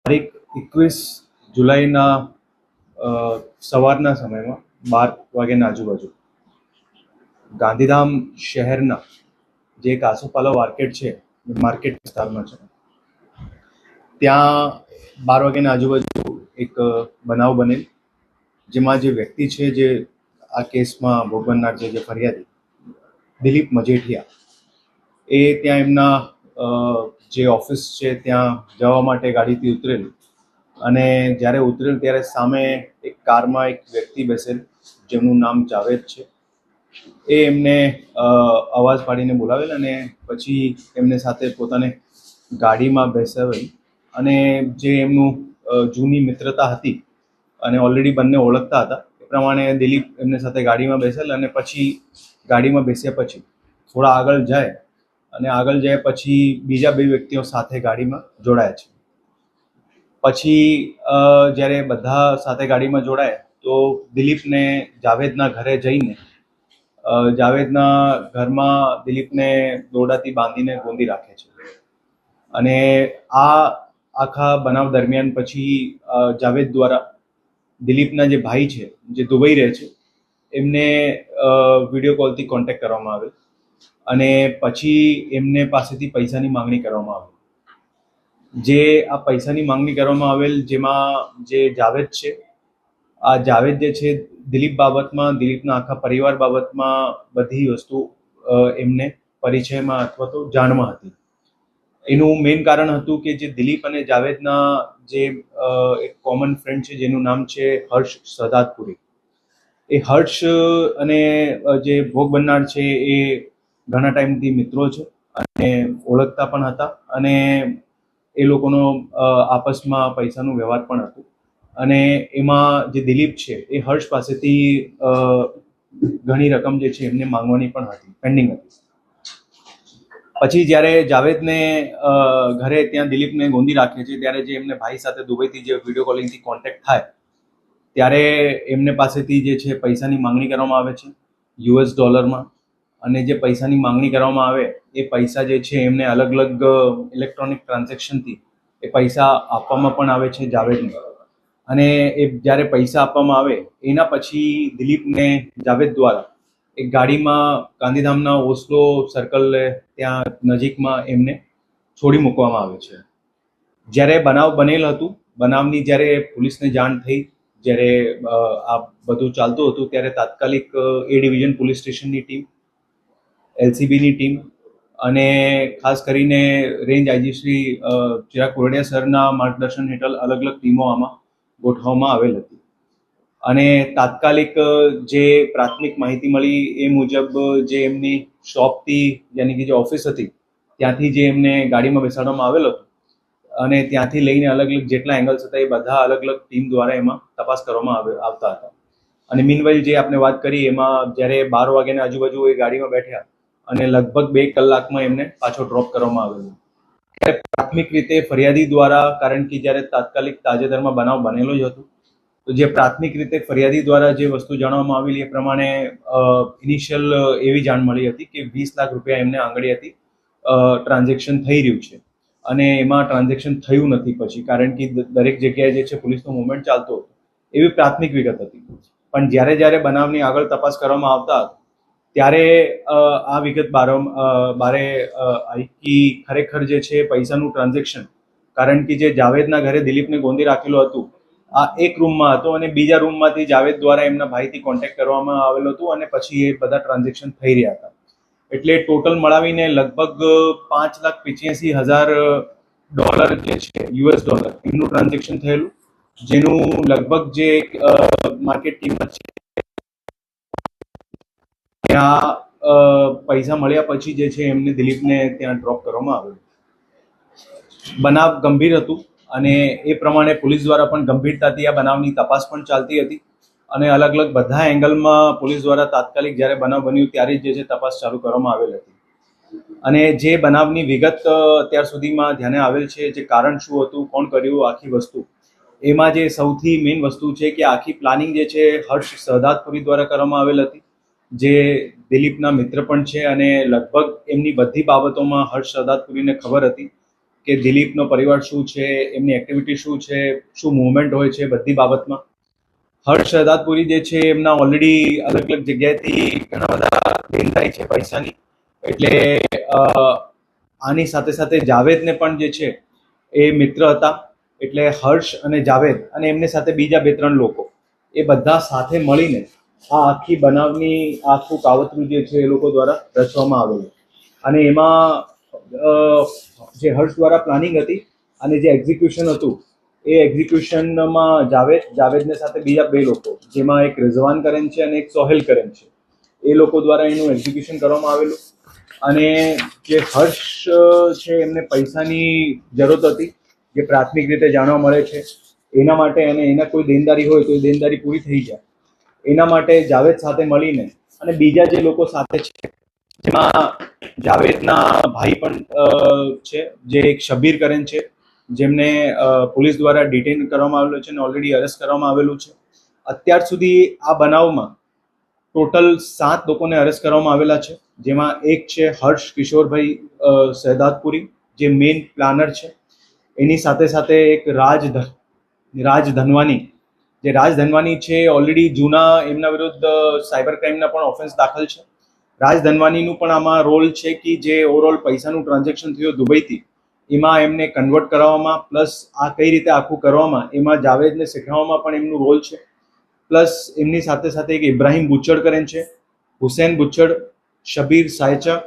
તારીખ 21 જુલાઈના સવારના સમયમાં 12 વાગ્યાના આજુબાજુ ગાંધીધામ શહેરના જે એક આસોપાલવ માર્કેટ છે, માર્કેટ વિસ્તારમાં છે, ત્યાં 12 વાગ્યાના આજુબાજુ એક બનાવ બનેલ, જેમાં જે વ્યક્તિ છે, જે આ કેસમાં ભોગ બનનાર છે, જે ફરિયાદી દિલીપ મજેઠિયા, એ ત્યાં એમના જે ઓફિસ છે ત્યાં જવા માટે ગાડીથી ઉતરેલ, અને જ્યારે ઉતરેલ ત્યારે સામે એક કારમાં એક વ્યક્તિ બેસેલ, જેમનું નામ જાવેદ છે. એ એમને અવાજ પાડીને બોલાવેલ અને પછી એમને સાથે પોતાને ગાડીમાં બેસાવેલ, અને જે એમનું જૂની મિત્રતા હતી અને ઓલરેડી બંને ઓળખતા હતા એ પ્રમાણે દિલીપ એમને સાથે ગાડીમાં બેસેલ, અને પછી ગાડીમાં બેસ્યા પછી થોડા આગળ જાય, અને આગળ જાય પછી બીજા બે વ્યક્તિઓ સાથે ગાડીમાં જોડાયા છે. પછી જ્યારે બધા સાથે ગાડીમાં જોડાય તો દિલીપને જાવેદના ઘરે જઈને જાવેદના ઘરમાં દિલીપને દોરડાથી બાંધીને ગોંધી રાખે છે. અને આ આખા બનાવ દરમિયાન પછી જાવેદ દ્વારા દિલીપના જે ભાઈ છે, જે દુબઈ રહે છે, એમને વિડીયો કોલથી કોન્ટેક્ટ કરવામાં આવેલ, અને પછી એમને પાસેથી પૈસાની માંગણી કરવામાં આવી. જે આ પૈસાની માંગણી કરવામાં આવેલ, જેમાં જે જાવેદ છે, આ જાવેદ જે છે દિલીપ બાબતમાં, દિલીપના આખા પરિવાર બાબતમાં બધી વસ્તુ એમને પરિચયમાં અથવા તો જાણમાં હતી. એનું મેઇન કારણ હતું કે જે દિલીપ અને જાવેદના જે એક કોમન ફ્રેન્ડ છે, જેનું નામ છે હર્ષ સદાતપુરી. એ હર્ષ અને જે ભોગ બનનાર છે એ ઘણા ટાઈમથી મિત્રો છે અને ઓળખતા પણ હતા, અને એ લોકોનો આપસમાં પૈસાનું વ્યવહાર પણ હતું. અને એમાં જે દિલીપ છે એ હર્ષ પાસેથી ઘણી રકમ જે છે એમને માંગવાની પણ હતી, પેન્ડિંગ હતી. પછી જ્યારે જાવેદને ઘરે ત્યાં દિલીપને ગોંધી રાખે છે, ત્યારે જે એમને ભાઈ સાથે દુબઈથી જે વિડીયો કોલિંગથી કોન્ટેક્ટ થાય, ત્યારે એમને પાસેથી જે છે પૈસાની માંગણી કરવામાં આવે છે $, અને જે પૈસાની માંગણી કરવામાં આવે એ પૈસા જે છે એમને અલગ અલગ ઇલેક્ટ્રોનિક ટ્રાન્ઝેક્શનથી એ પૈસા આપવામાં પણ આવે છે જાવેદને. અને એ જ્યારે પૈસા આપવામાં આવે એના પછી દિલીપને જાવેદ દ્વારા એક ગાડીમાં ગાંધીધામના ઓસ્લો સર્કલ ત્યાં નજીકમાં એમને છોડી મૂકવામાં આવે છે. જ્યારે બનાવ બનેલ હતું, બનાવની જ્યારે પોલીસને જાણ થઈ, જ્યારે આ બધું ચાલતું હતું, ત્યારે તાત્કાલિક એ ડિવિઝન પોલીસ સ્ટેશનની ટીમ, LCBની ટીમ, અને ખાસ કરીને રેન્જ આઈજી શ્રી ચિરાગ કોરડિયા સરના માર્ગદર્શન હેઠળ અલગ અલગ ટીમો આમાં ગોઠવવામાં આવેલ હતી. અને તાત્કાલિક જે પ્રાથમિક માહિતી મળી એ મુજબ જે એમની શોપથી, યાની કે જે ઓફિસ હતી, ત્યાંથી જે એમને ગાડીમાં બેસાડવામાં આવેલો હતો, અને ત્યાંથી લઈને અલગ અલગ જેટલા એંગલ્સ હતા એ બધા અલગ અલગ ટીમ દ્વારા એમાં તપાસ કરવામાં આવતા હતા. અને મીનવાઇલ જે આપણે વાત કરી એમાં જ્યારે 12 વાગ્યાના આજુબાજુ એ ગાડીમાં બેઠ્યા અને લગભગ 2 કલાકમાં એમને પાછો ડ્રોપ કરવામાં આવેલો. પ્રાથમિક રીતે ફરિયાદી દ્વારા, કારણ કે જ્યારે તાત્કાલિક તાજેતરમાં બનાવ બનેલો જ હતો, તો જે પ્રાથમિક રીતે ફરિયાદી દ્વારા જે વસ્તુ જાણવામાં આવેલી એ પ્રમાણે ઇનિશિયલ એવી જાણ મળી હતી કે 20 લાખ રૂપિયા એમને આંગળીયાથી ટ્રાન્ઝેક્શન થઈ રહ્યું છે, અને એમાં ટ્રાન્ઝેક્શન થયું નથી પછી, કારણ કે દરેક જગ્યાએ જે છે પોલીસનો મૂવમેન્ટ ચાલતો હતો, એવી પ્રાથમિક વિગત હતી. પણ જ્યારે જ્યારે બનાવની આગળ તપાસ કરવામાં આવતા ત્યારે આ વિગત બારે આવી કે ખરેખર જે છે પૈસાનું ટ્રાન્ઝેક્શન, કારણ કે જે જાવેદના ઘરે દિલીપને ગોંધી રાખેલું હતું, આ એક રૂમમાં હતો, અને બીજા રૂમમાંથી જાવેદ દ્વારા એમના ભાઈથી કોન્ટેક્ટ કરવામાં આવેલો હતો, અને પછી એ બધા ટ્રાન્ઝેક્શન થઈ રહ્યા હતા. એટલે ટોટલ મળાવીને લગભગ $5,85,000 જે છે $, એમનું ટ્રાન્ઝેક્શન થયેલું, જેનું લગભગ જે માર્કેટ કિંમત છે ત્યાં પૈસા મળ્યા પછી જે છે એમને દિલીપને ત્યાં ડ્રોપ કરવામાં આવેલું. બનાવ ગંભીર હતું, અને એ પ્રમાણે પોલીસ દ્વારા પણ ગંભીરતાથી આ બનાવની તપાસ પણ ચાલતી હતી, અને અલગ અલગ બધા એંગલમાં પોલીસ દ્વારા તાત્કાલિક જ્યારે બનાવ બન્યું ત્યારે જ જે છે તપાસ ચાલુ કરવામાં આવેલ હતી. અને જે બનાવની વિગત અત્યાર સુધીમાં ધ્યાને આવેલ છે, જે કારણ શું હતું, કોણ કર્યું, આખી વસ્તુ, એમાં જે સૌથી મેઇન વસ્તુ છે કે આખી પ્લાનિંગ જે છે હર્ષ સદાતપુરી દ્વારા કરવામાં આવેલ હતી, જે દિલીપના મિત્ર પણ છે, અને લગભગ એમની બધી બાબતોમાં હર્ષ સદાતપુરીને ખબર હતી કે દિલીપનો પરિવાર શું છે, એમની એક્ટિવિટી શું છે, શું મૂવમેન્ટ હોય છે, બધી બાબતમાં. હર્ષ શહદાદપુરી જે છે એમના ઓલરેડી અલગ અલગ જગ્યાએથી ઘણા બધા દેનદારી છે પૈસાની, એટલે આની સાથે સાથે જાવેદને પણ જે છે એ મિત્ર હતા, એટલે હર્ષ અને જાવેદ અને એમની સાથે બીજા 2-3 લોકો એ બધા સાથે મળીને આ આખી બનાવની આખું કાવતરું જે છે એ લોકો દ્વારા રચવામાં આવેલું. અને એમાં જે હર્ષ દ્વારા પ્લાનિંગ હતી અને જે એક્ઝિક્યુશન હતું એ એક્ઝિક્યુશનમાં જાવેદને સાથે બીજા 2 લોકો, જેમાં એક રિઝવાન કરેન છે અને એક સોહેલ કરેન છે, એ લોકો દ્વારા એનું એક્ઝિક્યુશન કરવામાં આવેલું. અને જે હર્ષ છે એમને પૈસાની જરૂરત હતી, જે પ્રાથમિક રીતે જાણવા મળે છે, એના માટે અને એના કોઈ દેનદારી હોય તો એ દેનદારી પૂરી થઈ જાય એના માટે જાવેદ સાથે મળીને અને બીજા જે લોકો સાથે છે, જેમાં જાવેદના ભાઈ પણ છે, જે એક શબીર કરેન છે, જેમને પોલીસ દ્વારા ડિટેન કરવામાં આવેલો છે અને ઓલરેડી અરેસ્ટ કરવામાં આવેલું છે. અત્યાર સુધી આ બનાવમાં ટોટલ 7 લોકોને અરેસ્ટ કરવામાં આવેલા છે, જેમાં એક છે હર્ષ કિશોરભાઈ શહદાદપુરી, જે મેઇન પ્લાનર છે. એની સાથે સાથે એક રાજ ધનવાની, જે રાજ ધનવાની છે ઓલરેડી જૂના એમના વિરુદ્ધ સાયબર ક્રાઇમના પણ ઓફેન્સ દાખલ છે. રાજ ધનવાનીનું પણ આમાં રોલ છે કે જે ઓવરઓલ પૈસાનું ટ્રાન્ઝેક્શન થયું દુબઈથી, એમાં એમને કન્વર્ટ કરાવવામાં પ્લસ આ કઈ રીતે આખું કરવામાં એમાં જાવેદને શીખવવામાં પણ એમનું રોલ છે. પ્લસ એમની સાથે સાથે એક ઇબ્રાહિમ બુચ્ચડ કરીને છે, હુસેન બુચ્ચડ, શબીર સાયચા,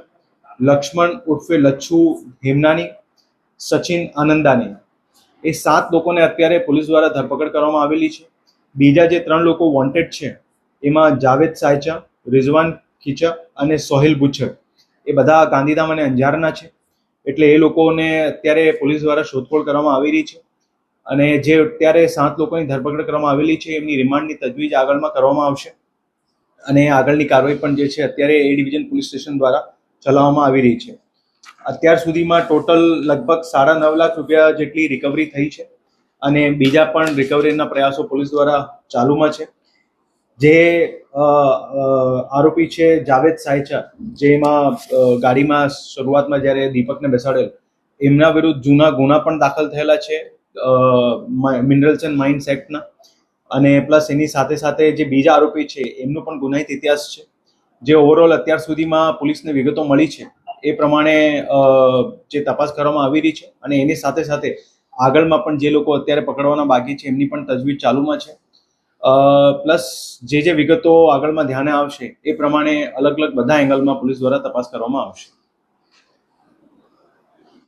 લક્ષ્મણ ઉર્ફે લચ્છુ હેમનાની, સચિન આનંદાની, એ 7 લોકોને અત્યારે પોલીસ દ્વારા ધરપકડ કરવામાં આવેલી છે. બીજા જે 3 લોકો વોન્ટેડ છે એમાં જાવેદ સાયચા, રિઝવાન ખીચા અને સોહેલ બુચ્ચડ, એ બધા ગાંધીધામ અને અંજારના છે. એટલે એ લોકોને અત્યારે પોલીસ દ્વારા શોધખોળ કરવામાં આવી રહી છે. અને જે અત્યારે 7 લોકોની ધરપકડ કરવામાં આવેલી છે એમની રિમાન્ડની તજવીજ આગળમાં કરવામાં આવશે. અને આગળની કાર્યવાહી પણ જે છે અત્યારે એ ડિવિઝન પોલીસ સ્ટેશન દ્વારા ચલાવવામાં આવી રહી છે. અત્યાર સુધીમાં ટોટલ લગભગ 9.5 લાખ રૂપિયા જેટલી રિકવરી થઈ છે અને બીજા પણ રિકવરીના પ્રયાસો પોલીસ દ્વારા ચાલુમાં છે. જે આરોપી છે જાવેદ સાયચા, જેમાં ગાડીમાં શરૂઆતમાં જ્યારે દીપકને બેસાડેલ, એમના વિરુદ્ધ જૂના ગુના પણ દાખલ થયેલા છે મિનરલ્સ એન્ડ માઇન્સ એક્ટના. અને પ્લસ એની સાથે સાથે જે બીજા આરોપી છે એમનો પણ ગુનાહિત ઇતિહાસ છે. જે ઓવરઓલ અત્યાર સુધીમાં પોલીસને વિગતો મળી છે એ પ્રમાણે જે તપાસ કરવામાં આવી રહી છે અને એની સાથે સાથે આગળમાં પણ જે લોકો અત્યારે પકડવાના બાકી છે એમની પણ તજવીજ ચાલુમાં છે. પ્લસ જે વિગતો આગળમાં ધ્યાને આવશે એ પ્રમાણે અલગ અલગ બધા એંગલમાં પોલીસ દ્વારા તપાસ કરવામાં આવશે.